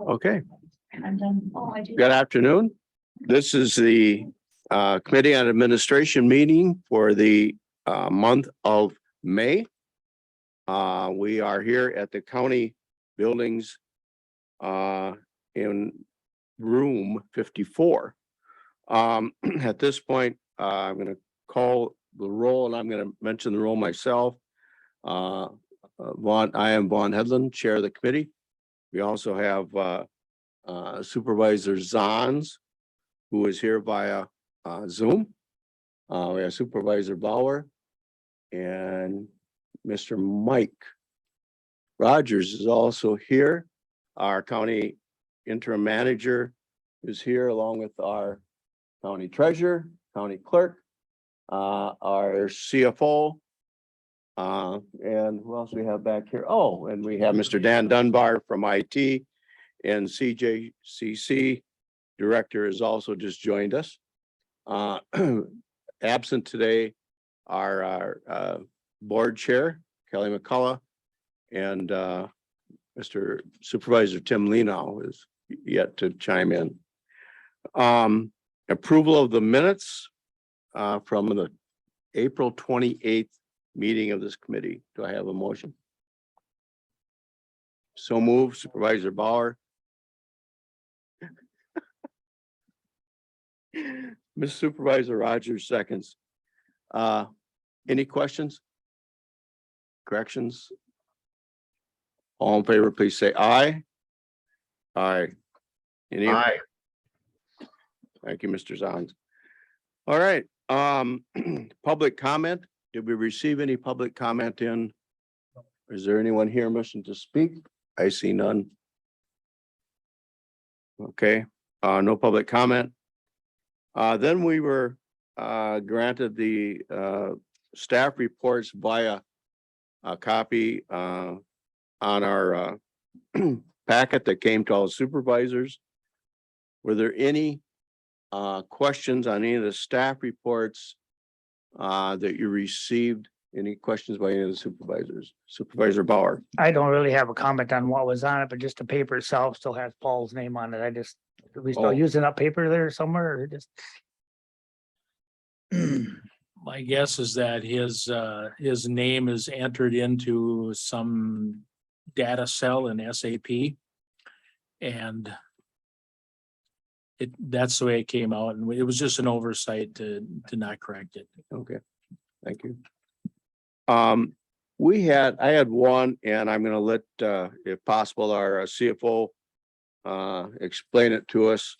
Okay. Good afternoon. This is the Committee on Administration meeting for the month of May. We are here at the county buildings in room 54. At this point, I'm going to call the roll, and I'm going to mention the roll myself. I am Vaughn Hedlund, Chair of the committee. We also have Supervisor Zons, who is here via Zoom. We have Supervisor Bauer and Mr. Mike Rogers is also here. Our county interim manager is here, along with our county treasurer, county clerk, our CFO, and who else we have back here? Oh, and we have Mr. Dan Dunbar from IT, and CJCC director has also just joined us. Absent today are our board chair, Kelly McCullough, and Mr. Supervisor Tim Lenow is yet to chime in. Approval of the minutes from the April 28th meeting of this committee. Do I have a motion? So moved, Supervisor Bauer. Ms. Supervisor Rogers seconds. Any questions? Corrections? All in favor, please say aye. Aye. Any? Aye. Thank you, Mr. Zons. All right. Public comment. Did we receive any public comment in? Is there anyone here wishing to speak? I see none. Okay. No public comment. Then we were granted the staff reports via a copy on our packet that came to all the supervisors. Were there any questions on any of the staff reports that you received? Any questions by any of the supervisors? Supervisor Bauer. I don't really have a comment on what was on it, but just the paper itself still has Paul's name on it. Are we still using that paper there somewhere, or just? My guess is that his name is entered into some data cell in SAP. And that's the way it came out, and it was just an oversight to not correct it. Okay, thank you. I had one, and I'm gonna let if possible our CFO explain it to us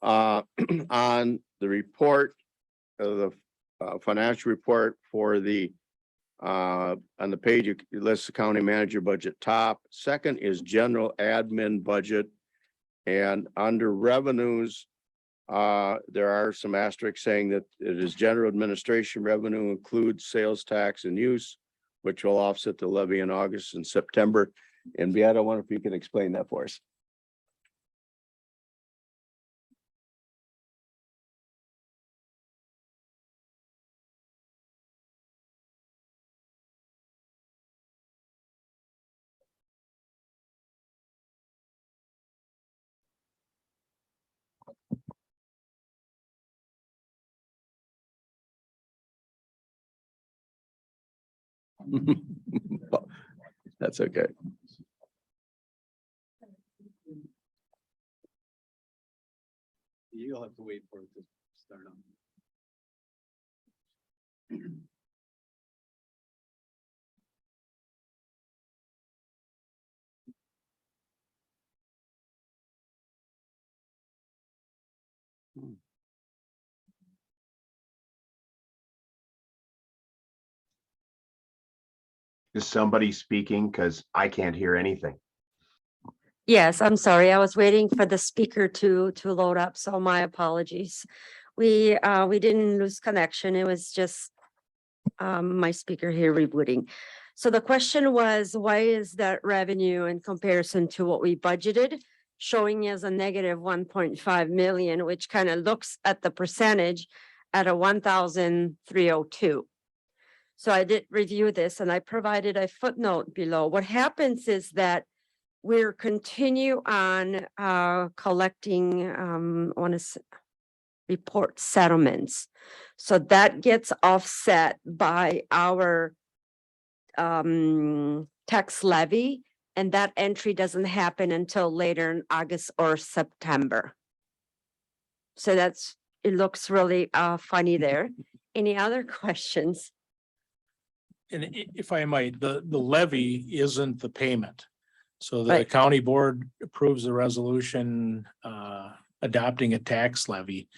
on the report of the financial report for the on the page it lists the county manager budget top. Second is general admin budget, and under revenues there are some asterisks saying that it is general administration revenue includes sales tax and use, which will offset the levy in August and September. And Beata, I wonder if you can explain that for us. That's okay. You'll have to wait for it to start on. Is somebody speaking? Because I can't hear anything. Yes, I'm sorry. I was waiting for the speaker to load up, so my apologies. We didn't lose connection. It was just my speaker here rebooting. So the question was, why is that revenue in comparison to what we budgeted showing as a negative 1.5 million, which kind of looks at the percentage at a 1,302. So I did review this and I provided a footnote below. What happens is that we're continue on collecting report settlements. So that gets offset by our tax levy, and that entry doesn't happen until later in August or September. So it looks really funny there. Any other questions? And if I might, the levy isn't the payment. So the Right. county board approves the resolution adopting a tax levy.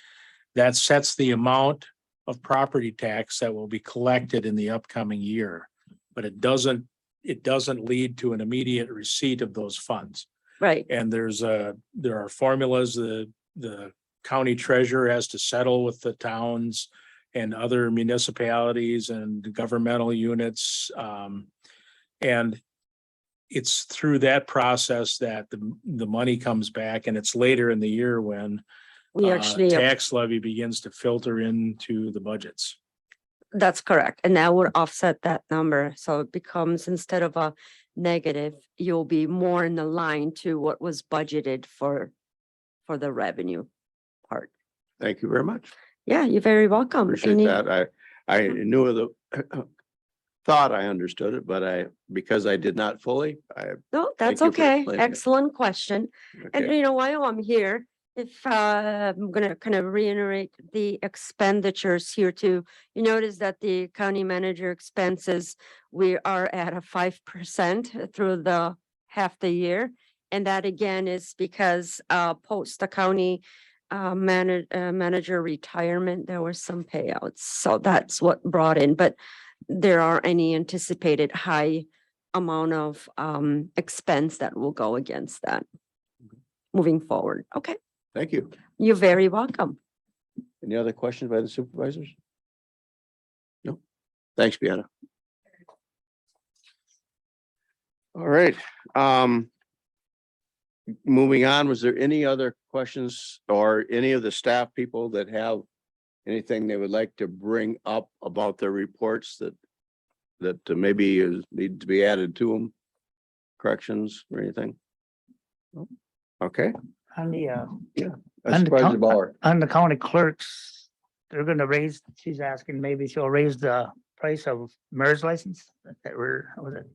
That sets the amount of property tax that will be collected in the upcoming year. But it doesn't lead to an immediate receipt of those funds. Right, And there are formulas, the county treasurer has to settle with the towns and other municipalities and governmental units. And it's through that process that the money comes back, and it's later in the year when we actually, tax levy begins to filter into the budgets. that's correct. And that would offset that number. So it becomes, instead of a negative, you'll be more in the line to what was budgeted for the revenue part. Thank you very much. Yeah, you're very welcome. Appreciate Any- that. I knew of the thought I understood it, but because I did not fully, No, that's you for okay. explaining it. Excellent question. And okay. you know, while I'm here, if I'm gonna kind of reiterate the expenditures here too. You notice that the county manager expenses, we are at a 5% through the half the year. And that again is because post the county manager retirement, there were some payouts. So that's what brought in, but there are any anticipated high amount of expense that will go against that moving forward. Okay, Thank you. you're very welcome. Any other questions by the supervisors? No. Thanks, Brianna. All right. Moving on, was there any other questions or any of the staff people that have anything they would like to bring up about their reports that maybe need to be added to them? Corrections or anything? No? Okay. On the That's Supervisor Bauer. on the county clerks, they're gonna raise, she's asking, maybe she'll raise the price of marriage license that was it?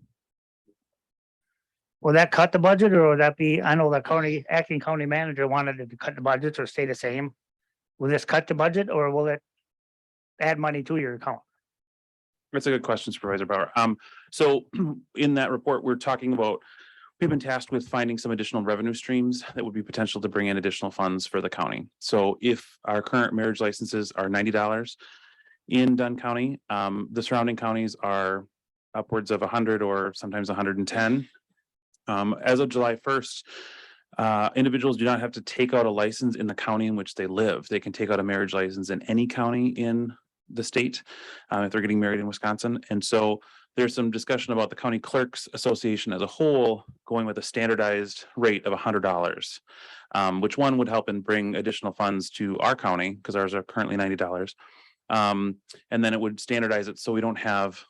Will that cut the budget, or will that be, I know the acting county manager wanted it to cut the budget or stay the same. Will this cut the budget, or will it add money to your account? That's a good question, Supervisor Bauer. So in that report, we're talking about, we've been tasked with finding some additional revenue streams that would be potential to bring in additional funds for the county. So if our current marriage licenses are $90 in Dunn County, the surrounding counties are upwards of 100 or sometimes 110. As of July 1st, individuals do not have to take out a license in the county in which they live. They can take out a marriage license in any county in the state if they're getting married in Wisconsin. And so there's some discussion about the County Clerks Association as a whole going with a standardized rate of $100, which one would help and bring additional funds to our county because ours are currently $90. And then it would standardize it so we don't have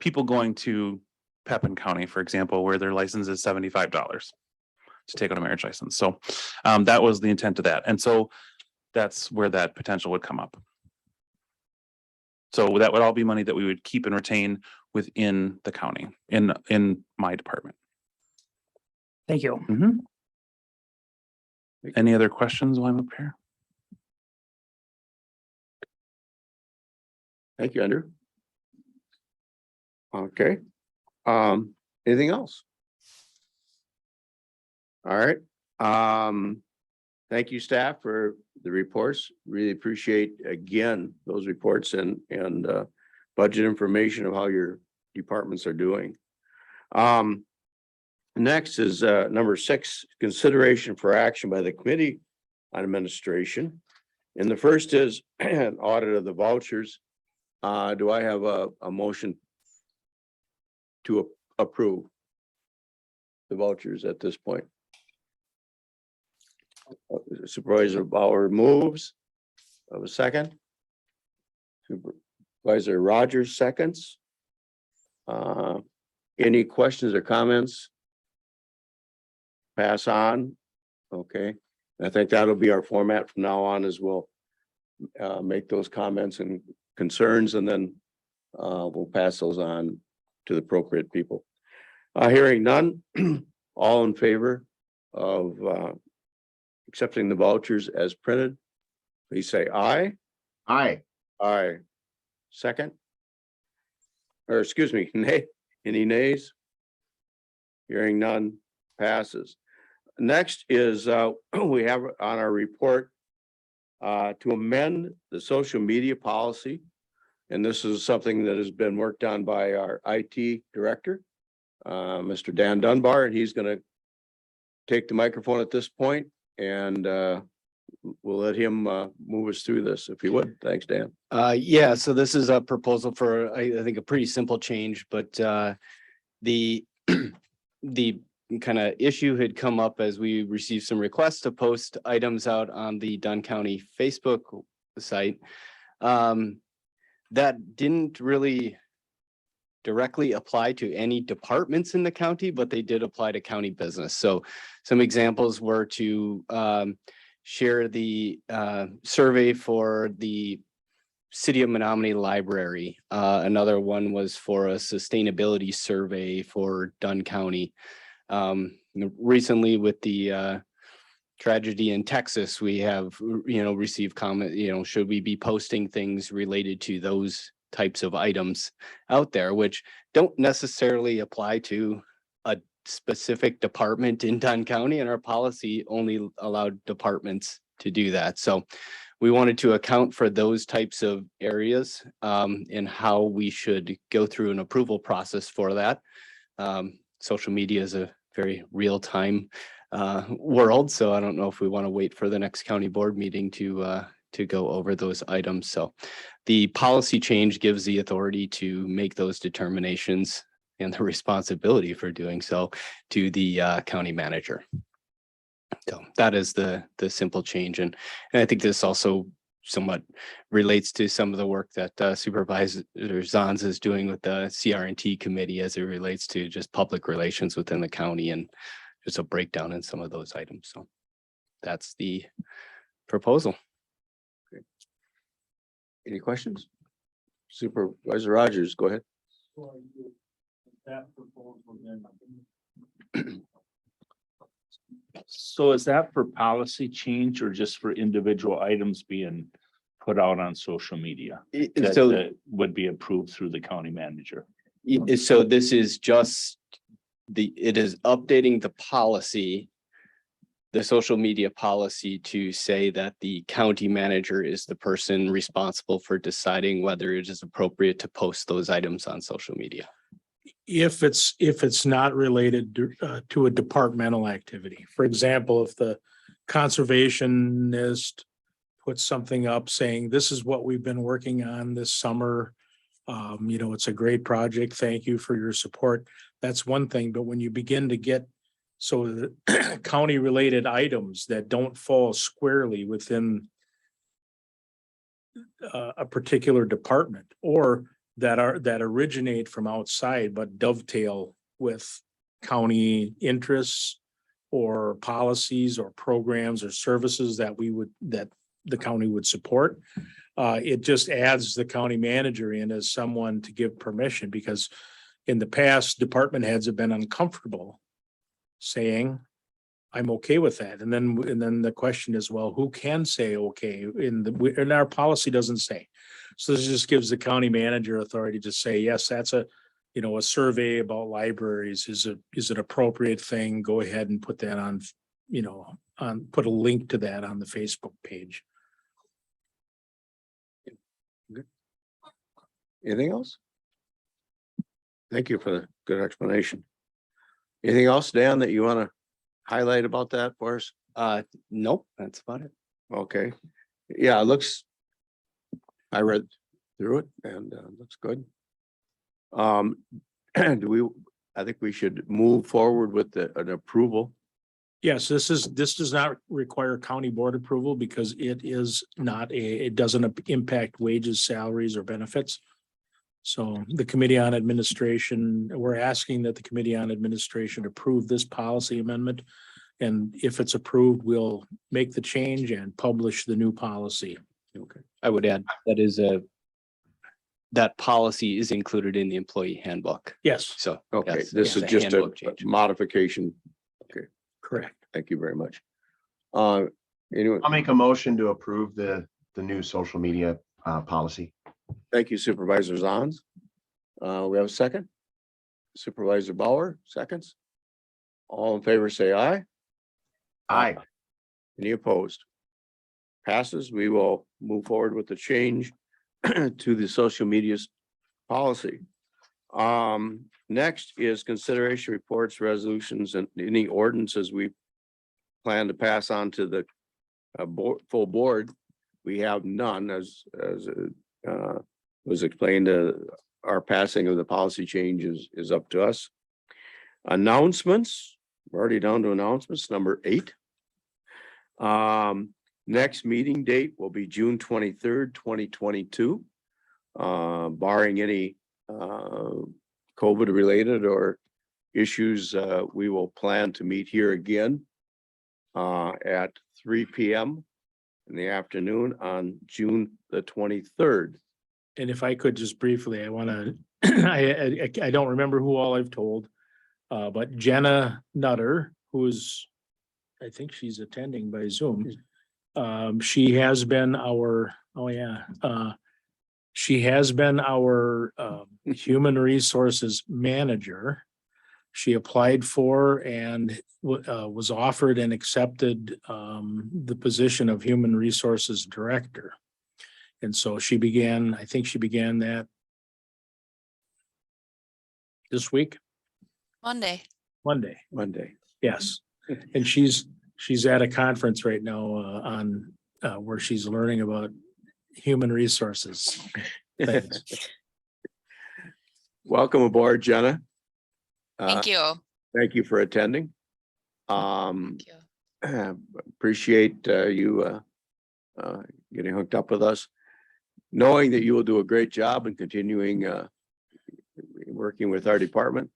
people going to Pepin County, for example, where their license is $75 to take out a marriage license. So that was the intent of that. And so that's where that potential would come up. So that would all be money that we would keep and retain within the county in my department. Thank you. Any other questions while I'm up here? Thank you, Andrew. Okay. Anything else? All right. Thank you, staff, for the reports. Really appreciate, again, those reports and budget information of how your departments are doing. Next is number 6, consideration for action by the Committee on Administration. And the first is an audit of the vouchers. Do I have a motion to approve the vouchers at this point? Supervisor Bauer moves. Of a second. Supervisor Rogers seconds. Any questions or comments? Pass on. Okay, I think that'll be our format from now on, as we'll make those comments and concerns, and then we'll pass those on to the appropriate people. Hearing none, all in favor of accepting the vouchers as printed, please say aye. Aye. Aye. Second? Or excuse me, nay, any nays? Hearing none, passes. Next is, we have on our report to amend the social media policy. And this is something that has been worked on by our IT director, Mr. Dan Dunbar, and he's gonna take the microphone at this point, and we'll let him move us through this, if you would. Thanks, Dan. Yeah, so this is a proposal for, I think, a pretty simple change, but the the kind of issue had come up as we received some requests to post items out on the Dunn County Facebook site. That didn't really directly apply to any departments in the county, but they did apply to county business. So some examples were to share the survey for the City of Menominee Library. Another one was for a sustainability survey for Dunn County. Recently with the tragedy in Texas, we have, received comment, should we be posting things related to those types of items out there, which don't necessarily apply to a specific department in Dunn County, and our policy only allowed departments to do that. So we wanted to account for those types of areas and how we should go through an approval process for that. Social media is a very real-time world, so I don't know if we want to wait for the next county board meeting to go over those items. So the policy change gives the authority to make those determinations and the responsibility for doing so to the county manager. So that is the simple change, and I think this also somewhat relates to some of the work that Supervisor Zons is doing with the CR&T committee as it relates to just public relations within the county, and just a breakdown in some of those items. So that's the proposal. Any questions? Supervisor Rogers, go ahead. So is that for policy change or just for individual items being put out on social media? That would be approved through the county manager. So this is just it is updating the policy, the social media policy, to say that the county manager is the person responsible for deciding whether it is appropriate to post those items on social media. If it's not related to a departmental activity. For example, if the conservationist puts something up saying, this is what we've been working on this summer. It's a great project. Thank you for your support. That's one thing. But when you begin to get the county related items that don't fall squarely within a particular department, or that originate from outside but dovetail with county interests or policies or programs or services that the county would support, it just adds the county manager in as someone to give permission, because in the past, department heads have been uncomfortable saying, I'm okay with that. And then the question is, well, who can say okay? And our policy doesn't say. So this just gives the county manager authority to say, yes, that's a survey about libraries. Is it appropriate thing? Go ahead and put that on, put a link to that on the Facebook page. Anything else? Thank you for the good explanation. Anything else, Dan, that you want to highlight about that for us? Nope, that's about it. Okay. Yeah, it looks, I read through it and looks good. I think we should move forward with an approval. Yes, this does not require county board approval because it doesn't impact wages, salaries, or benefits. So the Committee on Administration, we're asking that the Committee on Administration approve this policy amendment. And if it's approved, we'll make the change and publish the new policy. Okay. I would add, that policy is included in the employee handbook. Yes, So. Okay, yes, this is it's just a handbook change. modification. correct. Thank you very much. Anyway, I'll make a motion to approve the new social media policy. thank you Supervisor Zons. We have a second. Supervisor Bauer, seconds. All in favor, say aye. Aye. Any opposed? Passes. We will move forward with the change to the social media's policy. Next is consideration reports, resolutions, and any ordinances we plan to pass on to the full board. We have none, as was explained. Our passing of the policy change is up to us. Announcements. We're already down to announcements, number 8. Next meeting date will be June 23rd, 2022. Barring any COVID related or issues, we will plan to meet here again at 3 p.m. in the afternoon on June the 23rd. And if I could just briefly, I want to, I don't remember who all I've told, but Jenna Nutter, who's, I think she's attending by Zoom. She has been our, she has been our human resources manager. She applied for and was offered and accepted the position of human resources director. And so she began, I think she began that this week, Monday. Monday. Yes. And she's at a conference right now on where she's learning about human resources things. Welcome aboard, Jenna. Thank you. Thank you for attending. Thank you. Appreciate you getting hooked up with us, knowing that you will do a great job in continuing working with our department.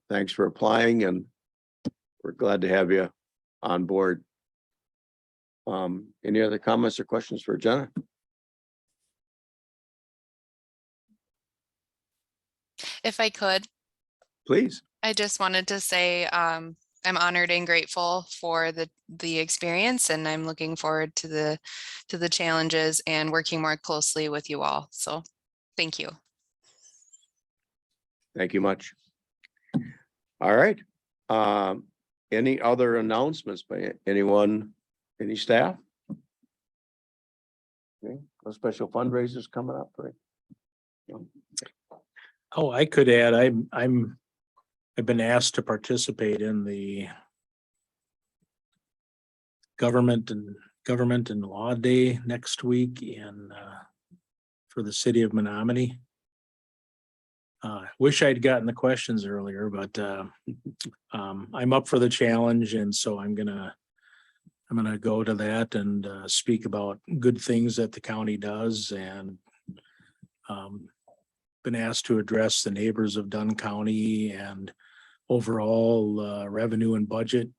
Thanks for applying, and we're glad to have you on board. Any other comments or questions for Jenna? If I could, Please. I just wanted to say I'm honored and grateful for the experience, and I'm looking forward to the challenges and working more closely with you all. So thank you. Thank you much. All right. Any other announcements by anyone, any staff? Okay, no special fundraisers coming up, right? No. Oh, I could add, I've been asked to participate in the government and law day next week for the city of Menominee. Wish I'd gotten the questions earlier, but I'm up for the challenge, and so I'm gonna go to that and speak about good things that the county does, and been asked to address the neighbors of Dunn County and overall revenue and budget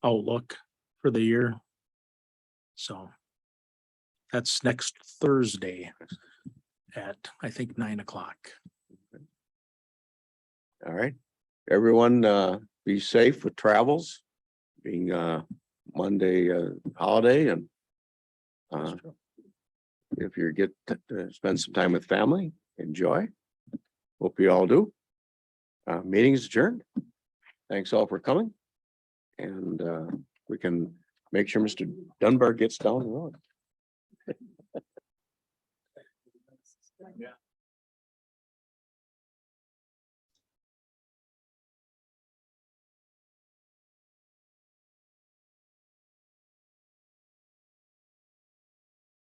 outlook for the year. So that's next Thursday at, I think, 9 o'clock. All right. Everyone, be safe with travels, being Monday holiday, and if you get to spend some time with family, enjoy. Hope you all do. Meeting is adjourned. Thanks all for coming. And we can make sure Mr. Dunbar gets down the road.